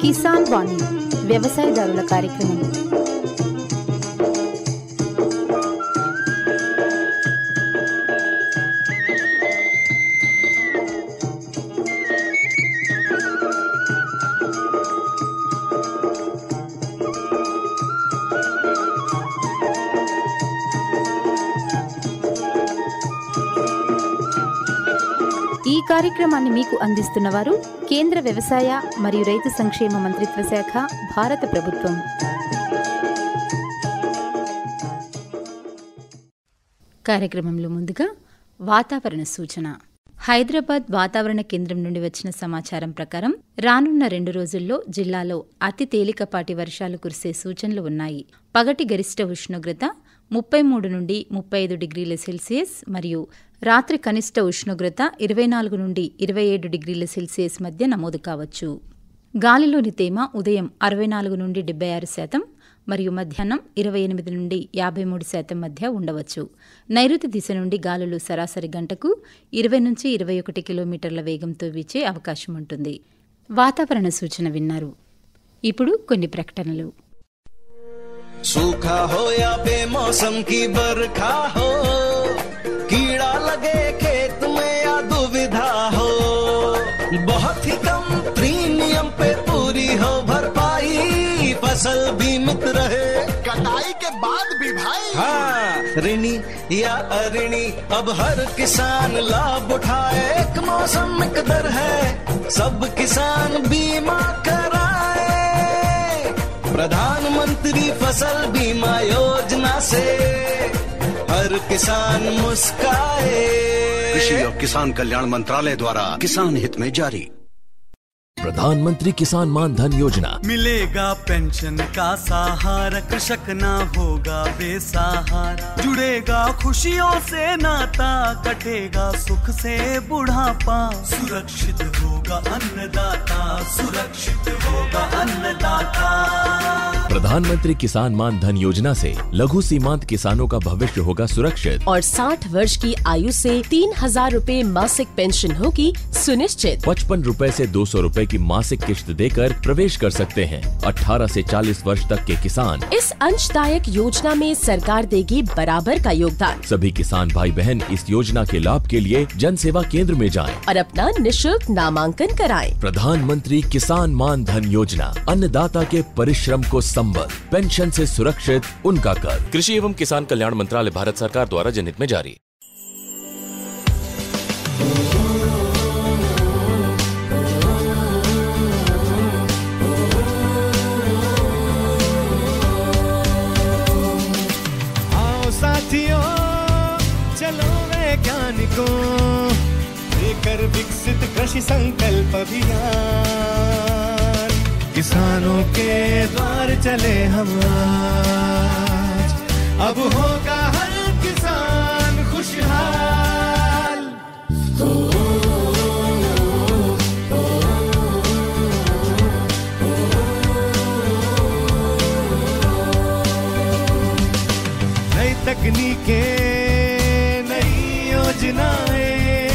కిసాన్ వాణి వ్యవసాయదారుల కార్యక్రమం. ఈ కార్యక్రమాన్ని మీకు అందిస్తున్నవారు కేంద్ర వ్యవసాయ మరియు రైతు సంక్షేమ మంత్రిత్వ శాఖ, భారత ప్రభుత్వం. కార్యక్రమంలో ముందుగా వాతావరణ సూచన. హైదరాబాద్ వాతావరణ కేంద్రం నుండి వచ్చిన సమాచారం ప్రకారం రానున్న 2 రోజుల్లో జిల్లాలో అతి తేలికపాటి వర్షాలు కురిసే సూచనలు ఉన్నాయి. పగటి గరిష్ట ఉష్ణోగ్రత 33 నుండి 35 డిగ్రీల సెల్సియస్ మరియు రాత్రి కనిష్ట ఉష్ణోగ్రత 24 నుండి 27 డిగ్రీల సెల్సియస్ మధ్య నమోదు కావచ్చు. గాలిలోని తేమ ఉదయం 64 నుండి 76% మరియు మధ్యాహ్నం 28 నుండి 53% మధ్య ఉండవచ్చు. నైరుతి దిశ నుండి గాలులు సరాసరి గంటకు 20 నుంచి 21 కిలోమీటర్ల వేగంతో వీచే అవకాశం ఉంటుంది. వాతావరణ సూచన విన్నారు. ఇప్పుడు కొన్ని ప్రకటనలు. सूखा हो या बेमौसम की बरखा हो, कीड़ा लगे खेत में या दुविधा हो, बहुत ही कम प्रीमियम पे पूरी हो भरपाई, फसल बीमित रहे कटाई के बाद भी भाई। हाँ, ऋणी या अऋणी अब हर किसान लाभ उठाए, एक मौसम एक दर है, सब किसान बीमा कराए, प्रधानमंत्री फसल बीमा योजना से हर किसान मुस्काए। कृषि और किसान कल्याण मंत्रालय द्वारा किसान हित में जारी। प्रधानमंत्री किसान मान धन योजना। मिलेगा पेंशन का सहारा, कृषक ना होगा बेसहारा, जुड़ेगा खुशियों से नाता, कटेगा सुख से बुढ़ापा, सुरक्षित होगा अन्नदाता, सुरक्षित होगा अन्नदाता। प्रधानमंत्री किसान मान धन योजना से लघु सीमांत किसानों का भविष्य होगा सुरक्षित और 60 वर्ष की आयु से 3,000 रूपए मासिक पेंशन होगी सुनिश्चित। 55 रूपए से 200 रूपए की मासिक किश्त देकर प्रवेश कर सकते हैं। 18 से 40 वर्ष तक के किसान इस अंशदायक योजना में सरकार देगी बराबर का योगदान। सभी किसान भाई बहन इस योजना के लाभ के लिए जन सेवा केंद्र में जाएं और अपना निःशुल्क नामांकन कराएं। प्रधानमंत्री किसान मान धन योजना, अन्नदाता के परिश्रम को संबल, पेंशन से सुरक्षित उनका कर। कृषि एवं किसान कल्याण मंत्रालय, भारत सरकार द्वारा जनहित में जारी। साथियों चलो वैज्ञानिकों लेकर विकसित कृषि संकल्प अभियान, किसानों के द्वार चले हम आज, अब होगा हर किसान खुशहाल। तकनीकें नई योजनाएं,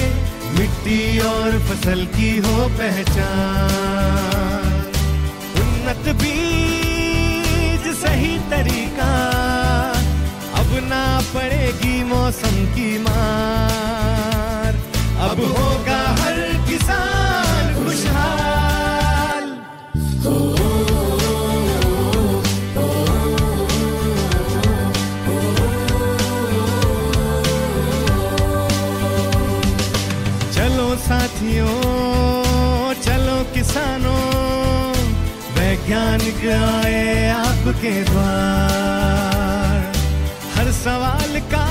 मिट्टी और फसल की हो पहचान, उन्नत बीज सही तरीका, अब ना पड़ेगी मौसम की मार, अब होगा हर किसान खुशहाल। साथियों चलो किसानों, वैज्ञानिक आए आपके द्वार, हर सवाल का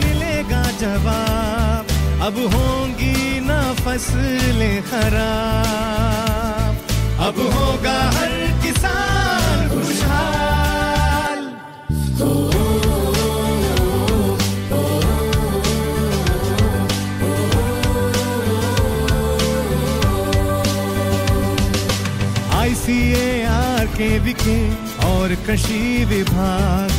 मिलेगा जवाब, अब होंगी ना फसलें खराब, अब होगा हर किसान खुशहाल। ICAR के विके और और कृषि विभाग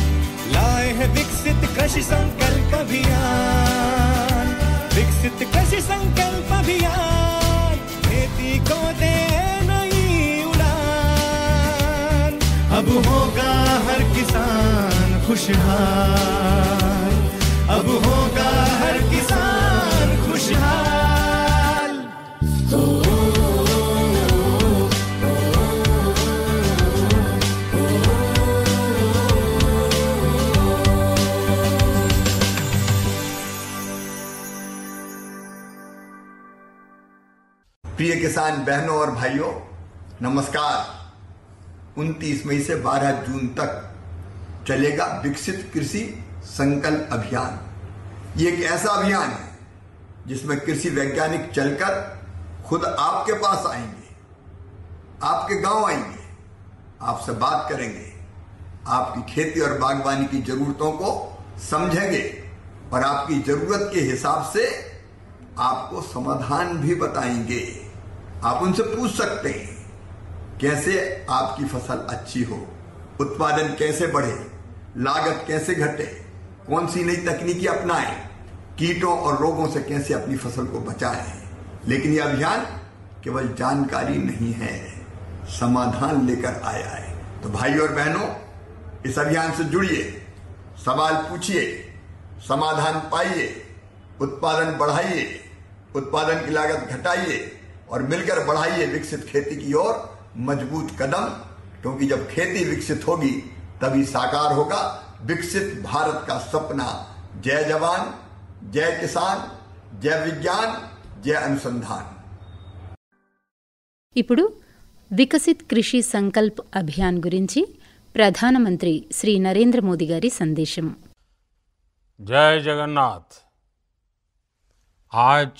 लाए है विकसित कृषि संकल्प अभियान। विकसित कृषि संकल्प अभियान खेती को दे नई उड़ान। अब होगा हर किसान खुशहाल, अब होगा हर किसान खुशहाल। प्रिय किसान बहनों और भाइयों, नमस्कार। 29 मई से 12 जून तक चलेगा विकसित कृषि संकल्प अभियान। ये एक ऐसा अभियान है जिसमें कृषि वैज्ञानिक चलकर खुद आपके पास आएंगे, आपके गांव आएंगे, आपसे बात करेंगे, आपकी खेती और बागवानी की जरूरतों को समझेंगे और आपकी जरूरत के हिसाब से आपको समाधान भी बताएंगे। आप उनसे पूछ सकते हैं कैसे आपकी फसल अच्छी हो, उत्पादन कैसे बढ़े, लागत कैसे घटे, कौन सी नई तकनीकी अपनाएं, कीटों और रोगों से कैसे अपनी फसल को बचाएं। लेकिन यह अभियान केवल जानकारी नहीं है, समाधान लेकर आया है। तो भाइयों और बहनों, इस अभियान से जुड़िए, सवाल पूछिए, समाधान पाइए, उत्पादन बढ़ाइए, उत्पादन की लागत घटाइए और मिलकर बढ़ाइए विकसित खेती की ओर मजबूत कदम। क्योंकि जब खेती विकसित होगी तभी साकार होगा विकसित भारत का सपना। जय जवान, जय किसान, जय विज्ञान, जय अनुसंधान। ఇప్పుడు వికసిత్ కృషి సంకల్ప్ అభియాన్ గురించి ప్రధానమంత్రి శ్రీ నరేంద్ర మోదీ గారి సందేశం। जय जगन्नाथ। आज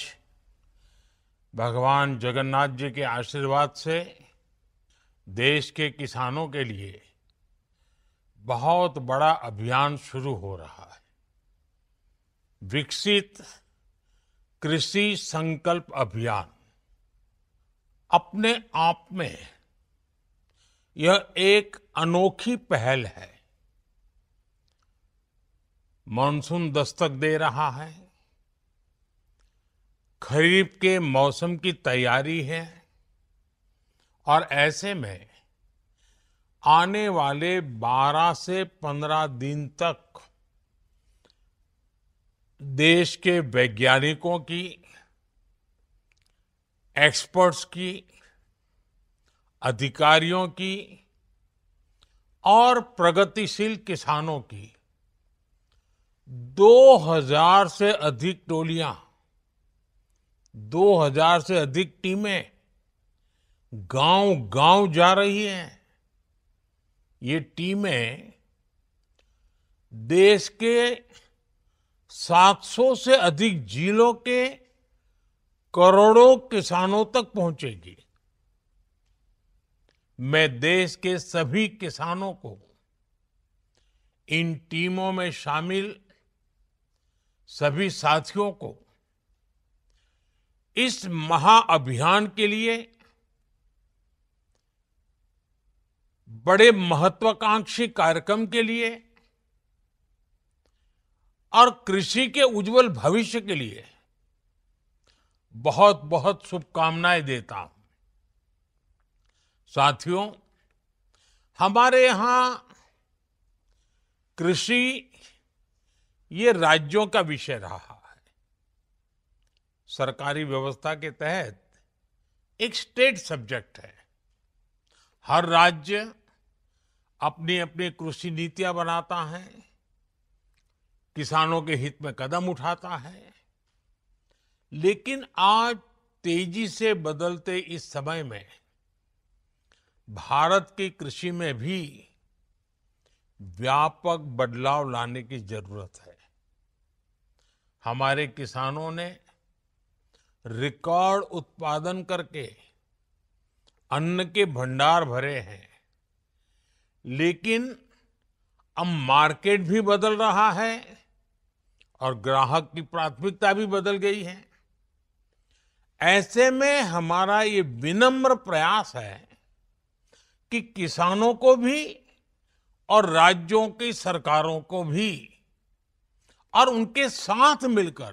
भगवान जगन्नाथ जी के आशीर्वाद से देश के किसानों के लिए बहुत बड़ा अभियान शुरू हो रहा है। विकसित कृषि संकल्प अभियान अपने आप में यह एक अनोखी पहल है। मानसून दस्तक दे रहा है, खरीफ के मौसम की तैयारी है और ऐसे में आने वाले 12 से 15 दिन तक देश के वैज्ञानिकों की, एक्सपर्ट्स की, अधिकारियों की और प्रगतिशील किसानों की 2000 से अधिक टोलियां, 2000 से अधिक टीमें गांव-गांव जा रही हैं। ये टीमें देश के 700 से अधिक जिलों के करोड़ों किसानों तक पहुंचेगी। मैं देश के सभी किसानों को इन टीमों में शामिल सभी साथियों को इस महाअभियान के लिए बड़े महत्वाकांक्षी कार्यक्रम के लिए और कृषि के उज्जवल भविष्य के लिए बहुत बहुत शुभकामनाएं देता हूं। साथियों, हमारे यहां कृषि ये राज्यों का विषय रहा है। सरकारी व्यवस्था के तहत एक स्टेट सब्जेक्ट है। हर राज्य अपनी अपनी कृषि नीतियां बनाता है, किसानों के हित में कदम उठाता है। लेकिन आज तेजी से बदलते इस समय में भारत की कृषि में भी व्यापक बदलाव लाने की जरूरत है। हमारे किसानों ने रिकॉर्ड उत्पादन करके अन्न के भंडार भरे हैं, लेकिन अब मार्केट भी बदल रहा है और ग्राहक की प्राथमिकता भी बदल गई है। ऐसे में हमारा ये विनम्र प्रयास है कि किसानों को भी और राज्यों की सरकारों को भी और उनके साथ मिलकर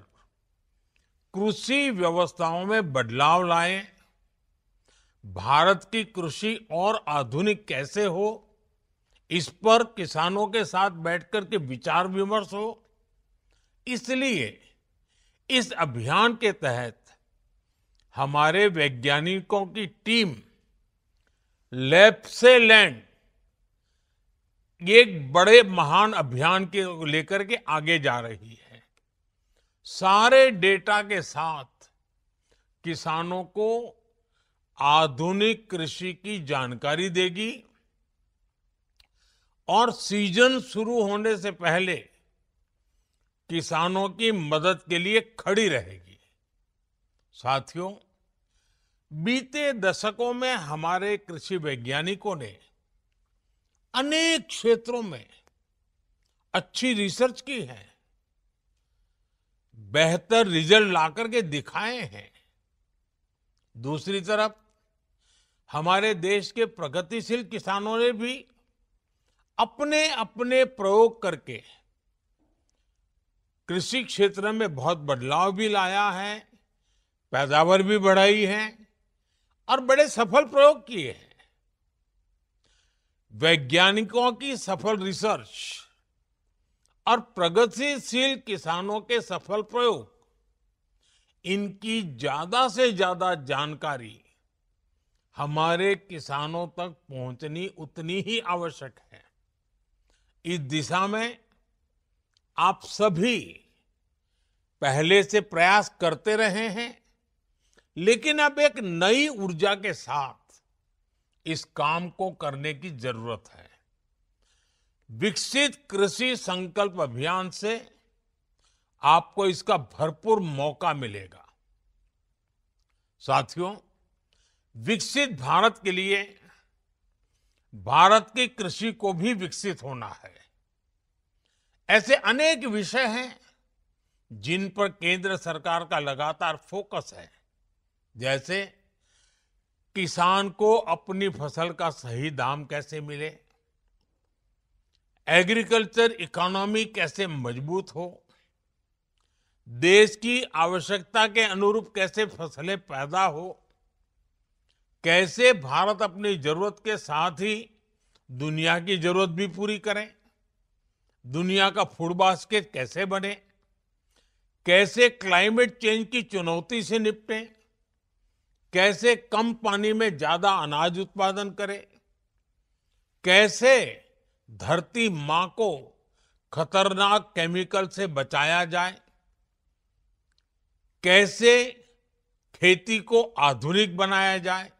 कृषि व्यवस्थाओं में बदलाव लाएं, भारत की कृषि और आधुनिक कैसे हो, इस पर किसानों के साथ बैठकर के विचार विमर्श हो। इसलिए इस अभियान के तहत हमारे वैज्ञानिकों की टीम लैब से लैंड एक बड़े महान अभियान के लेकर के आगे जा रही है। सारे डेटा के साथ किसानों को आधुनिक कृषि की जानकारी देगी और सीजन शुरू होने से पहले किसानों की मदद के लिए खड़ी रहेगी। साथियों, बीते दशकों में हमारे कृषि वैज्ञानिकों ने अनेक क्षेत्रों में अच्छी रिसर्च की है, बेहतर रिजल्ट लाकर के दिखाए हैं। दूसरी तरफ हमारे देश के प्रगतिशील किसानों ने भी अपने अपने प्रयोग करके कृषि क्षेत्र में बहुत बदलाव भी लाया है, पैदावार भी बढ़ाई है और बड़े सफल प्रयोग किए हैं। वैज्ञानिकों की सफल रिसर्च और प्रगतिशील किसानों के सफल प्रयोग, इनकी ज्यादा से ज्यादा जानकारी हमारे किसानों तक पहुंचनी उतनी ही आवश्यक है। इस दिशा में आप सभी पहले से प्रयास करते रहे हैं, लेकिन अब एक नई ऊर्जा के साथ इस काम को करने की जरूरत है। विकसित कृषि संकल्प अभियान से आपको इसका भरपूर मौका मिलेगा। साथियों, विकसित भारत के लिए भारत की कृषि को भी विकसित होना है। ऐसे अनेक विषय हैं जिन पर केंद्र सरकार का लगातार फोकस है, जैसे किसान को अपनी फसल का सही दाम कैसे मिले, एग्रीकल्चर इकोनॉमी कैसे मजबूत हो, देश की आवश्यकता के अनुरूप कैसे फसलें पैदा हो, कैसे भारत अपनी जरूरत के साथ ही दुनिया की जरूरत भी पूरी करे, दुनिया का फूड बास्केट कैसे बने, कैसे क्लाइमेट चेंज की चुनौती से निपटें, कैसे कम पानी में ज्यादा अनाज उत्पादन करें, कैसे धरती मां को खतरनाक केमिकल से बचाया जाए, कैसे खेती को आधुनिक बनाया जाए,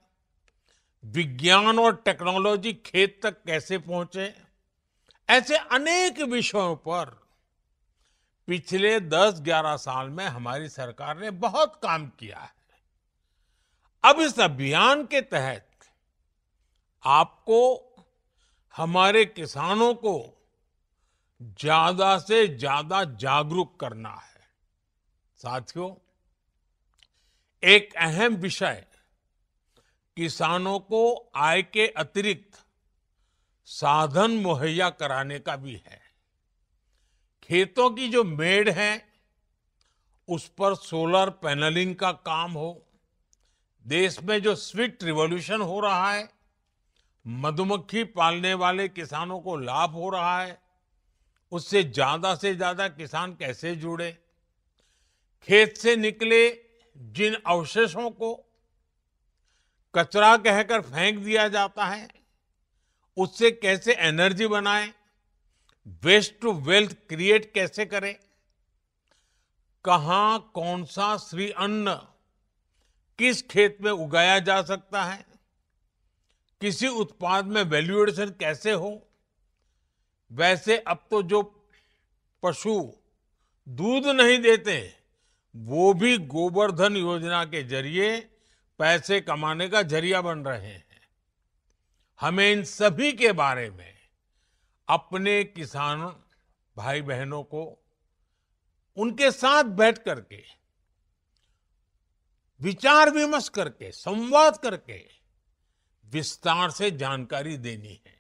विज्ञान और टेक्नोलॉजी खेत तक कैसे पहुंचे। ऐसे अनेक विषयों पर पिछले 10-11 साल में हमारी सरकार ने बहुत काम किया है। अब इस अभियान के तहत आपको हमारे किसानों को ज्यादा से ज्यादा जागरूक करना है। साथियों, एक अहम विषय किसानों को आय के अतिरिक्त साधन मुहैया कराने का भी है। खेतों की जो मेड़ है उस पर सोलर पैनलिंग का काम हो, देश में जो स्वीट रिवॉल्यूशन हो रहा है, मधुमक्खी पालने वाले किसानों को लाभ हो रहा है, उससे ज्यादा किसान कैसे जुड़े, खेत से निकले जिन अवशेषों को कचरा कहकर फेंक दिया जाता है, उससे कैसे एनर्जी बनाएं, वेस्ट टू वेल्थ क्रिएट कैसे करें, कहां कौन सा श्री अन्न किस खेत में उगाया जा सकता है, किसी उत्पाद में वैल्यू एडिशन कैसे हो। वैसे अब तो जो पशु दूध नहीं देते वो भी गोवर्धन योजना के जरिए पैसे कमाने का जरिया बन रहे हैं। हमें इन सभी के बारे में अपने किसान भाई बहनों को उनके साथ बैठ करके विचार विमर्श करके संवाद करके विस्तार से जानकारी देनी है।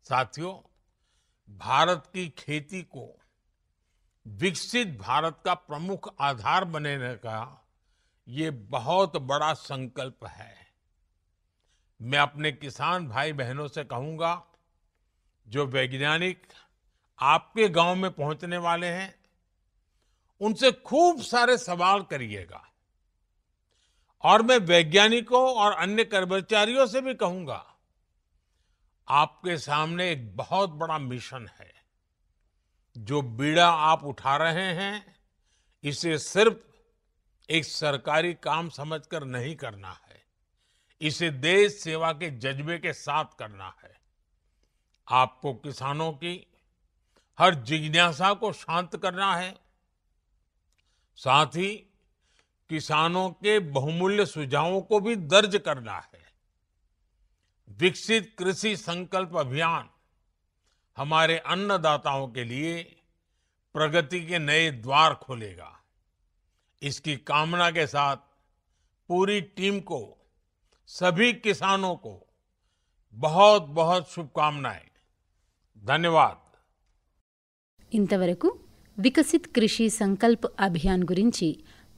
साथियों, भारत की खेती को विकसित भारत का प्रमुख आधार बनने का ये बहुत बड़ा संकल्प है। मैं अपने किसान भाई बहनों से कहूंगा, जो वैज्ञानिक आपके गांव में पहुंचने वाले हैं, उनसे खूब सारे सवाल करिएगा। और मैं वैज्ञानिकों और अन्य कर्मचारियों से भी कहूंगा, आपके सामने एक बहुत बड़ा मिशन है। जो बीड़ा आप उठा रहे हैं, इसे सिर्फ एक सरकारी काम समझकर नहीं करना है, इसे देश सेवा के जज्बे के साथ करना है। आपको किसानों की हर जिज्ञासा को शांत करना है, साथ ही किसानों के बहुमूल्य सुझावों को भी दर्ज करना है। विकसित कृषि संकल्प अभियान हमारे अन्नदाताओं के लिए प्रगति के नए द्वार खोलेगा। इसकी कामना के साथ पूरी टीम को, सभी किसानों को बहुत बहुत शुभकामनाएं। धन्यवाद। ఇంతవరకు వికసిత్ కృషి సంకల్ప్ అభియాన్ గురించి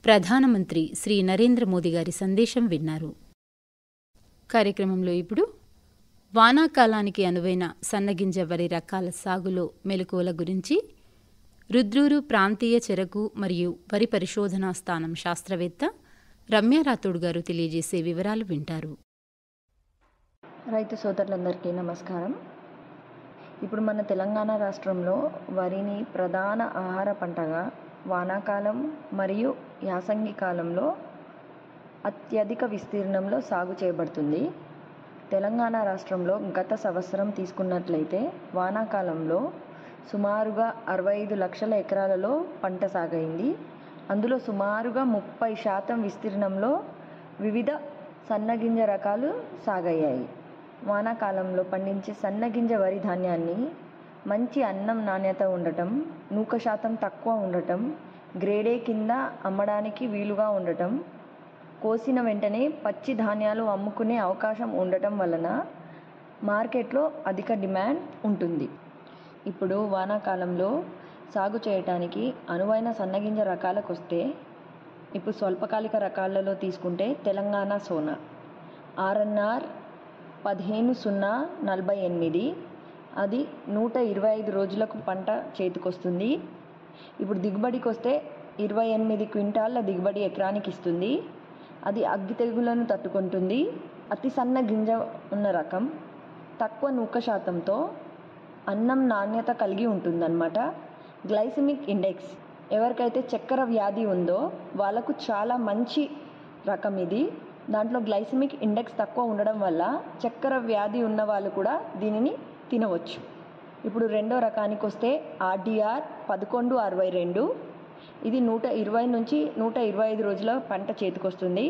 ప్రధానమంత్రి శ్రీ నరేంద్ర మోదీ గారి సందేశం విన్నారు. కార్యక్రమంలో ఇప్పుడు వానాకాలానికి అనువైన సన్నగింజ వరి రకాల సాగులో మెలకువల గురించి రుద్రూరు ప్రాంతీయ చెరకు మరియు వరి పరిశోధనా స్థానం శాస్త్రవేత్త రమ్య రాథోడ్ గారు తెలియజేసే వివరాలు వింటారు. రైతు సోదరులందరికీ నమస్కారం. ఇప్పుడు మన తెలంగాణ రాష్ట్రంలో వరిని ప్రధాన ఆహార పంటగా వానాకాలం మరియు యాసంగి కాలంలో అత్యధిక విస్తీర్ణంలో సాగు చేయబడుతుంది. తెలంగాణ రాష్ట్రంలో గత సంవత్సరం తీసుకున్నట్లయితే వానాకాలంలో సుమారుగా 65 లక్షల ఎకరాలలో పంట సాగైంది. అందులో సుమారుగా 30% విస్తీర్ణంలో వివిధ సన్నగింజ రకాలు సాగయ్యాయి. వానాకాలంలో పండించే సన్నగింజ వరి ధాన్యాన్ని మంచి అన్నం నాణ్యత ఉండటం, నూక శాతం తక్కువ ఉండటం, గ్రేడే కింద అమ్మడానికి వీలుగా ఉండటం, కోసిన వెంటనే పచ్చి ధాన్యాలు అమ్ముకునే అవకాశం ఉండటం వలన మార్కెట్లో అధిక డిమాండ్ ఉంటుంది. ఇప్పుడు వానాకాలంలో సాగు చేయటానికి అనువైన సన్నగింజ రకాలకు వస్తే, ఇప్పుడు స్వల్పకాలిక రకాలలో తీసుకుంటే తెలంగాణ సోనా ఆర్ఎన్ఆర్ 15048 అది 125 రోజులకు పంట చేతికొస్తుంది. ఇప్పుడు దిగుబడికి వస్తే 28 క్వింటాళ్ళ దిగుబడి ఎకరానికి ఇస్తుంది. అది అగ్గి తెగులను తట్టుకుంటుంది. అతి సన్న గింజ ఉన్న రకం, తక్కువ నూక శాతంతో అన్నం నాణ్యత కలిగి ఉంటుందన్నమాట. గ్లైసిమిక్ ఇండెక్స్ ఎవరికైతే చక్కెర వ్యాధి ఉందో వాళ్ళకు చాలా మంచి రకం ఇది. దాంట్లో గ్లైసిమిక్ ఇండెక్స్ తక్కువ ఉండడం వల్ల చక్కెర వ్యాధి ఉన్న వాళ్ళు కూడా దీనిని తినవచ్చు. ఇప్పుడు రెండో రకానికి వస్తే ఆర్డీఆర్ 1162 ఇది 120 నుంచి 125 రోజుల పంట చేతికొస్తుంది.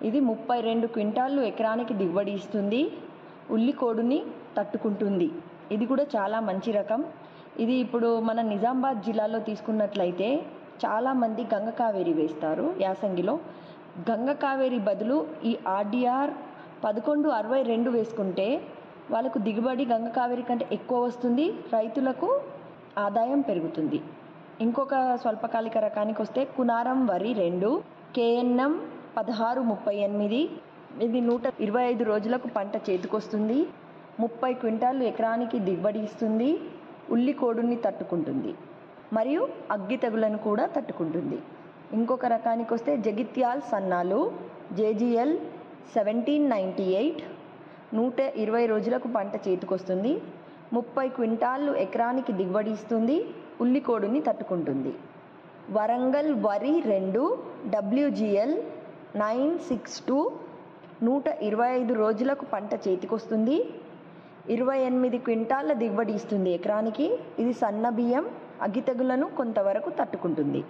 ఇది 32 క్వింటాళ్ళు ఎకరానికి దిగుబడి ఇస్తుంది. ఉల్లికోడుని తట్టుకుంటుంది. ఇది కూడా చాలా మంచి రకం. ఇది ఇప్పుడు మన నిజామాబాద్ జిల్లాలో తీసుకున్నట్లయితే చాలామంది గంగ కావేరి వేస్తారు యాసంగిలో. గంగ కావేరి బదులు ఈ ఆర్డీఆర్ 1162 వేసుకుంటే వాళ్ళకు దిగుబడి గంగ కావేరి కంటే ఎక్కువ వస్తుంది, రైతులకు ఆదాయం పెరుగుతుంది. ఇంకొక స్వల్పకాలిక రకానికి వస్తే కునారం వరి 2 కేఎన్ఎం 1638 ఇది 125 రోజులకు పంట చేతికొస్తుంది. 30 క్వింటాళ్ళు ఎకరానికి దిగుబడి ఇస్తుంది. ఉల్లికోడుని తట్టుకుంటుంది మరియు అగ్గి తెగులను కూడా తట్టుకుంటుంది. ఇంకొక రకానికి వస్తే జగిత్యాల్ సన్నాలు జేజీఎల్ 1798 120 రోజులకు పంట చేతికొస్తుంది. 30 క్వింటాళ్ళు ఎకరానికి దిగుబడి ఇస్తుంది. ఉల్లికోడుని తట్టుకుంటుంది. వరంగల్ వరి 2 WGL 962 125 రోజులకు పంట చేతికొస్తుంది. 28 క్వింటాళ్ళ దిగుబడి ఇస్తుంది ఎకరానికి. ఇది సన్న బియ్యం, అగ్గి తెగులను కొంతవరకు తట్టుకుంటుంది.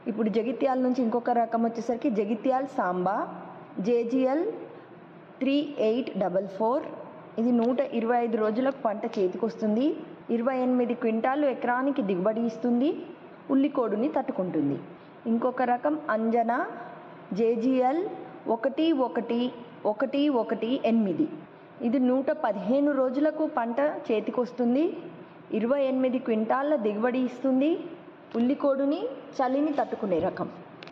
ఇప్పుడు జగిత్యాల నుంచి ఇంకొక రకం వచ్చేసరికి జగిత్యాల్ సాంబా జేజీఎల్ 3844 ఇది 125 రోజులకు పంట చేతికొస్తుంది. 28 క్వింటాళ్ళు ఎకరానికి దిగుబడి ఇస్తుంది. ఉల్లికోడుని తట్టుకుంటుంది. ఇంకొక రకం అంజనా జేజీఎల్ 11118 ఇది 115 రోజులకు పంట చేతికొస్తుంది. 28 క్వింటాళ్ల దిగుబడి ఇస్తుంది. ఉల్లికోడుని చలిని తట్టుకునే రకం.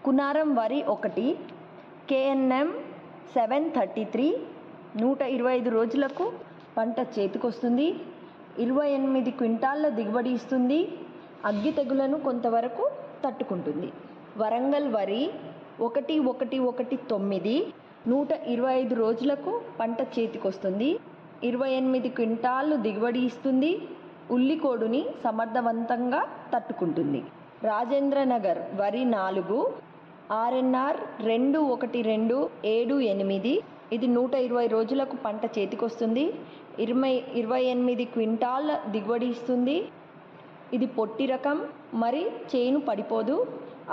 కునారం వరి 1 KNM 733 125 రోజులకు పంట చేతికొస్తుంది. 28 క్వింటాళ్ల దిగుబడి ఇస్తుంది. అగ్గి తెగులను కొంతవరకు తట్టుకుంటుంది. వరంగల్ వరి 1119 125 రోజులకు పంట చేతికొస్తుంది. 28 క్వింటాళ్లు దిగుబడి ఇస్తుంది. ఉల్లికోడుని సమర్థవంతంగా తట్టుకుంటుంది. రాజేంద్రనగర్ వరి 4 RNR 212778 ఇది 120 రోజులకు పంట చేతికొస్తుంది. 28 క్వింటాళ్ల దిగుబడి ఇస్తుంది. ఇది పొట్టి రకం, మరి చేను పడిపోదు.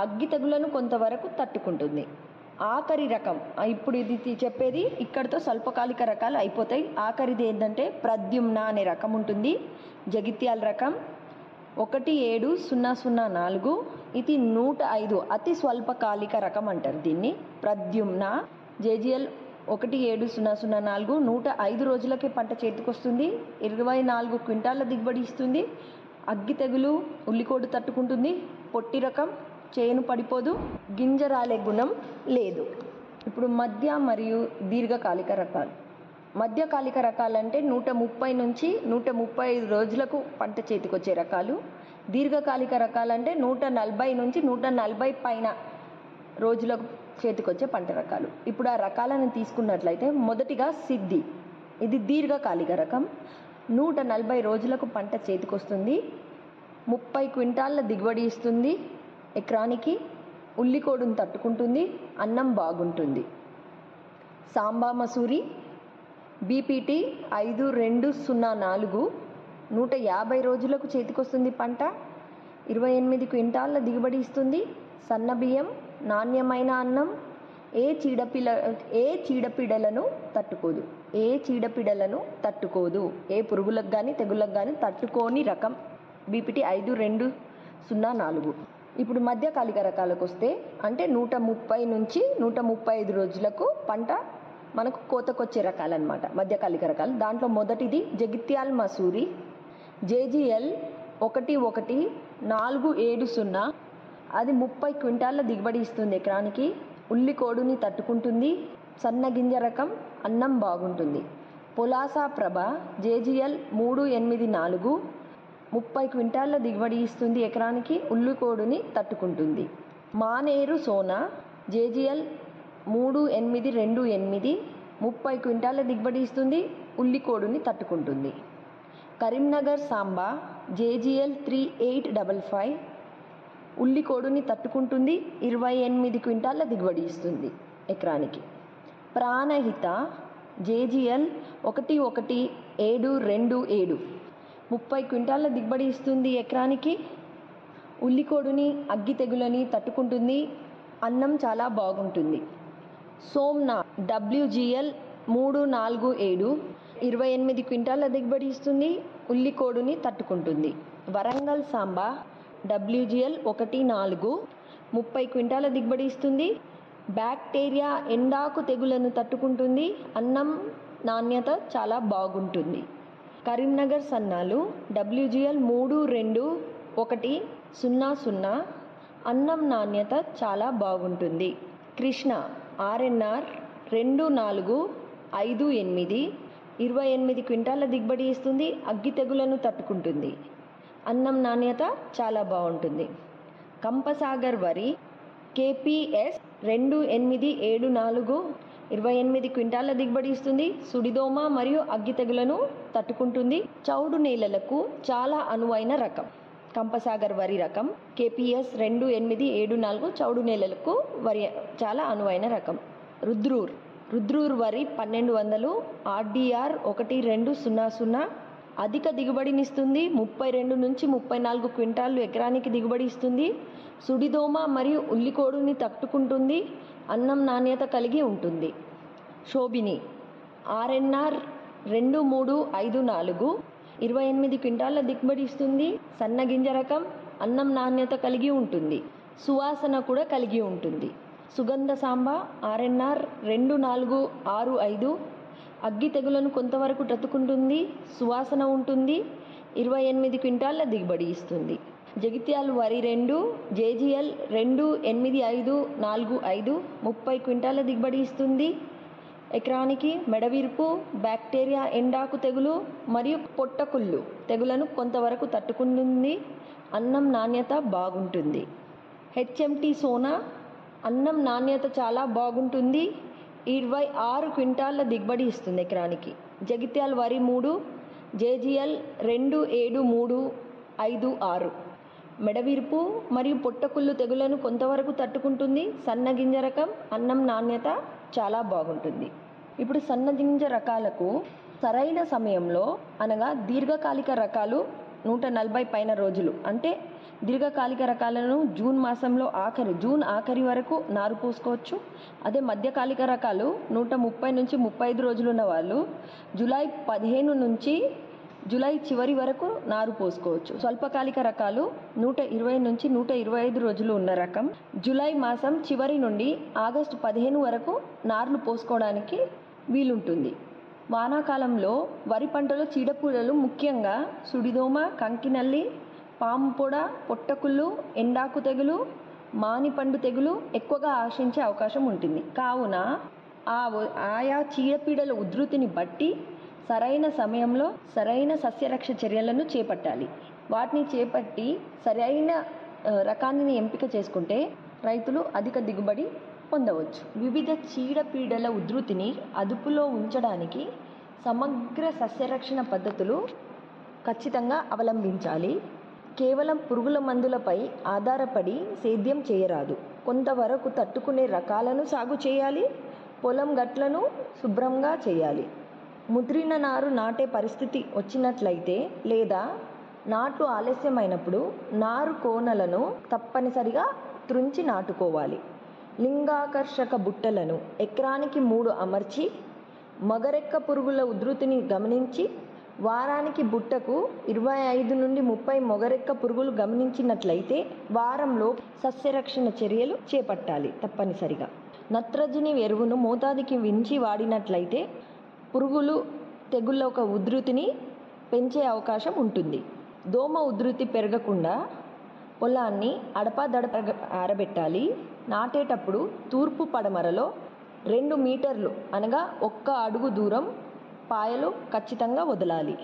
అగ్గి తెగులను కొంతవరకు తట్టుకుంటుంది. ఆఖరి రకం, ఇప్పుడు ఇది చెప్పేది ఇక్కడితో స్వల్పకాలిక రకాలు అయిపోతాయి. ఆఖరిది ఏంటంటే ప్రద్యుమ్న అనే రకం ఉంటుంది. జగిత్యాల రకం 17004 ఇది 105 అతి స్వల్పకాలిక రకం అంటారు దీన్ని. ప్రద్యుమ్న JGL 17004 105 రోజులకే పంట చేతికొస్తుంది. 24 క్వింటాళ్ల దిగుబడి ఇస్తుంది. అగ్గి తెగులు ఉల్లికోడు తట్టుకుంటుంది. పొట్టి రకం, చేను పడిపోదు, గింజ రాలే గుణం లేదు. ఇప్పుడు మధ్య మరియు దీర్ఘకాలిక రకాలు. మధ్యకాలిక రకాలంటే 130 నుంచి 135 రోజులకు పంట చేతికొచ్చే రకాలు. దీర్ఘకాలిక రకాలంటే 140 నుంచి 140 పైన రోజులకు చేతికొచ్చే పంట రకాలు. ఇప్పుడు ఆ రకాలను తీసుకున్నట్లయితే మొదటిగా సిద్ధి, ఇది దీర్ఘకాలిక రకం. 140 రోజులకు పంట చేతికొస్తుంది. 30 క్వింటాళ్ల దిగుబడి ఇస్తుంది. ఎకరానికి ఉల్లికోడును తట్టుకుంటుంది. అన్నం బాగుంటుంది. సాంబా మసూరి BPT 5204 150 రోజులకు చేతికొస్తుంది పంట. 28 క్వింటాళ్ల దిగుబడి ఇస్తుంది. సన్న బియ్యం, నాణ్యమైన అన్నం, ఏ చీడపీడలను తట్టుకోదు. ఏ పురుగులకు కానీ తెగుళ్ళకు కానీ తట్టుకోని రకం BPT 5204. ఇప్పుడు మధ్యకాలిక రకాలకు వస్తే అంటే 130 నుంచి 135 రోజులకు పంట మనకు కోతకొచ్చే రకాలన్నమాట మధ్యకాలిక రకాలు. దాంట్లో మొదటిది జగిత్యాల మసూరి JGL 11470 అది 30 క్వింటాళ్ల దిగుబడి ఇస్తుంది ఎకరానికి. ఉల్లికోడుని తట్టుకుంటుంది. సన్న గింజ రకం, అన్నం బాగుంటుంది. పొలాసా ప్రభ JGL 384 30 క్వింటాళ్ల దిగుబడి ఇస్తుంది ఎకరానికి. ఉల్లికోడుని తట్టుకుంటుంది. మానేరు సోనా JGL 3828 30 క్వింటాళ్ల దిగుబడి ఇస్తుంది. ఉల్లికోడుని తట్టుకుంటుంది. కరీంనగర్ సాంబా JGL 3855 ఉల్లికోడుని తట్టుకుంటుంది. 28 క్వింటాళ్ల దిగుబడి ఇస్తుంది ఎకరానికి. ప్రాణహిత JGL 11727 30 క్వింటాళ్ల దిగుబడి ఇస్తుంది ఎకరానికి. ఉల్లికోడుని అగ్గి తెగులని తట్టుకుంటుంది. అన్నం చాలా బాగుంటుంది. సోమ్నా WGL 347 28 క్వింటాళ్ల దిగుబడి ఇస్తుంది. ఉల్లికోడుని తట్టుకుంటుంది. వరంగల్ సాంబా WGL 14 30 క్వింటాళ్ల దిగుబడి ఇస్తుంది. బ్యాక్టీరియా ఎండాకు తెగులను తట్టుకుంటుంది. అన్నం నాణ్యత చాలా బాగుంటుంది. కరీంనగర్ సన్నాలు WGL 32100 అన్నం నాణ్యత చాలా బాగుంటుంది. కృష్ణ RNR 2458 28 క్వింటాళ్ల దిగుబడి ఇస్తుంది. అగ్గి తెగులను తట్టుకుంటుంది. అన్నం నాణ్యత చాలా బాగుంటుంది. కంపసాగర్ వరి KPS 2874 28 క్వింటాళ్ల దిగుబడి ఇస్తుంది. సుడిదోమ మరియు అగ్గి తెగులను తట్టుకుంటుంది. చౌడు నేలలకు చాలా అనువైన రకం కంపసాగర్ వరి రకం KPS 2874 చౌడు నేలలకు వరి చాలా అనువైన రకం. రుద్రూర్ వరి 1200 RDR 1200 అధిక దిగుబడినిస్తుంది. 32 నుంచి 34 క్వింటాళ్లు ఎకరానికి దిగుబడి ఇస్తుంది. సుడిదోమ మరియు ఉల్లికోడుని తట్టుకుంటుంది. అన్నం నాణ్యత కలిగి ఉంటుంది. శోభిని RNR 2354 28 క్వింటాళ్ల దిగుబడి ఇస్తుంది. సన్నగింజ రకం, అన్నం నాణ్యత కలిగి ఉంటుంది. సువాసన కూడా కలిగి ఉంటుంది. సుగంధ సాంబా RNR 2465 అగ్గి తెగులను కొంతవరకు తట్టుకుంటుంది. సువాసన ఉంటుంది. 28 క్వింటాళ్ల దిగుబడి ఇస్తుంది. జగిత్యాల వరి 2, జేజీఎల్ 28545 30 క్వింటాళ్ల దిగుబడి ఇస్తుంది. ఎకరానికి మెడవిరుపు, బ్యాక్టీరియా, ఎండాకు తెగులు మరియు పొట్టకుళ్ళు తెగులను కొంతవరకు తట్టుకుంటుంది. అన్నం నాణ్యత బాగుంటుంది. హెచ్ఎంటి సోనా అన్నం నాణ్యత చాలా బాగుంటుంది. 26 క్వింటాళ్ల దిగుబడి ఇస్తుంది ఎకరానికి. జగిత్యాల వరి 3, జేజీఎల్ 27356 మెడవిరుపు మరియు పొట్టకుళ్ళు తెగులను కొంతవరకు తట్టుకుంటుంది. సన్నగింజ రకం అన్నం నాణ్యత చాలా బాగుంటుంది. ఇప్పుడు సన్నగింజ రకాలకు సరైన సమయంలో అనగా దీర్ఘకాలిక రకాలు 140 పైన రోజులు అంటే దీర్ఘకాలిక రకాలను జూన్ ఆఖరి వరకు నారు పోసుకోవచ్చు. అదే మధ్యకాలిక రకాలు 130 నుంచి 35 రోజులు ఉన్న వాళ్ళు జూలై 15 నుంచి జూలై చివరి వరకు నారు పోసుకోవచ్చు. స్వల్పకాలిక రకాలు 120 నుంచి 125 రోజులు ఉన్న రకం జూలై మాసం చివరి నుండి ఆగస్టు 15 వరకు నార్లు పోసుకోవడానికి వీలుంటుంది. వానాకాలంలో వరి పంటలో చీడపీడలు ముఖ్యంగా సుడిదోమ, కంకినల్లి, పాము పొడ, పొట్టకుళ్ళు, ఎండాకు తెగులు, మానిపండు తెగులు ఎక్కువగా ఆశించే అవకాశం ఉంటుంది. కావున ఆయా చీడపీడల ఉధృతిని బట్టి సరైన సమయంలో సరైన సస్యరక్ష చర్యలను చేపట్టాలి. వాటిని చేపట్టి సరైన రకాన్ని ఎంపిక చేసుకుంటే రైతులు అధిక దిగుబడి పొందవచ్చు. వివిధ చీడపీడల ఉధృతిని అదుపులో ఉంచడానికి సమగ్ర సస్యరక్షణ పద్ధతులు ఖచ్చితంగా అవలంబించాలి. కేవలం పురుగుల మందులపై ఆధారపడి సేద్యం చేయరాదు. కొంతవరకు తట్టుకునే రకాలను సాగు చేయాలి. పొలం గట్లను శుభ్రంగా చేయాలి. ముదిరిన నారు నాటే పరిస్థితి వచ్చినట్లయితే లేదా నాటు ఆలస్యమైనప్పుడు నారు కోనలను తప్పనిసరిగా త్రుంచి నాటుకోవాలి. లింగాకర్షక బుట్టలను ఎకరానికి 3 అమర్చి మగరెక్క పురుగుల ఉధృతిని గమనించి వారానికి బుట్టకు 25 నుండి 30 మొగరెక్క పురుగులు గమనించినట్లయితే వారంలో సస్యరక్షణ చర్యలు చేపట్టాలి. తప్పనిసరిగా నత్రజని ఎరువును మోతాదుకి మించి వాడినట్లయితే పురుగులు తెగుళ్ళ ఒక ఉధృతిని పెంచే అవకాశం ఉంటుంది. దోమ ఉధృతి పెరగకుండా పొలాన్ని అడపాదడప ఆరబెట్టాలి. నాటేటప్పుడు తూర్పు పడమరలో 2 మీటర్లు అనగా 1 అడుగు దూరం పాయలు ఖచ్చితంగా వదలాలి.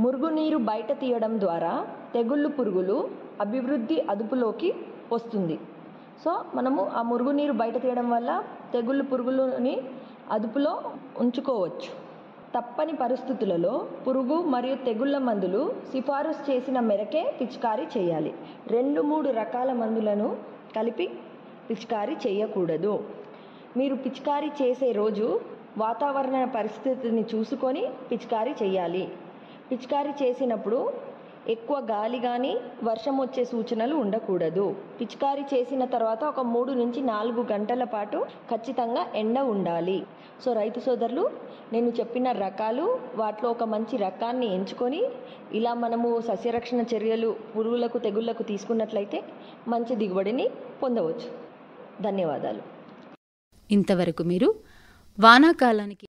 మురుగునీరు బయట తీయడం ద్వారా తెగుళ్ళు పురుగులు అభివృద్ధి అదుపులోకి వస్తుంది. సో మనము ఆ మురుగునీరు బయట తీయడం వల్ల తెగుళ్ళు పురుగులని అదుపులో ఉంచుకోవచ్చు. తప్పని పరిస్థితులలో పురుగు మరియు తెగుళ్ళ మందులు సిఫారసు చేసిన మేరకే పిచికారీ చేయాలి. 2-3 రకాల మందులను కలిపి పిచికారీ చేయకూడదు. మీరు పిచికారీ చేసే రోజు వాతావరణ పరిస్థితిని చూసుకొని పిచికారీ చేయాలి. పిచికారీ చేసినప్పుడు ఎక్కువ గాలి కానీ వర్షం వచ్చే సూచనలు ఉండకూడదు. పిచికారీ చేసిన తర్వాత ఒక 3 నుంచి 4 గంటల పాటు ఖచ్చితంగా ఎండ ఉండాలి. సో రైతు సోదరులు, నేను చెప్పిన రకాలు వాటిలో ఒక మంచి రకాన్ని ఎంచుకొని ఇలా మనము సస్యరక్షణ చర్యలు పురుగులకు తెగుళ్లకు తీసుకున్నట్లయితే మంచి దిగుబడిని పొందవచ్చు. ధన్యవాదాలు. ఇంతవరకు మీరు వానాకాలానికి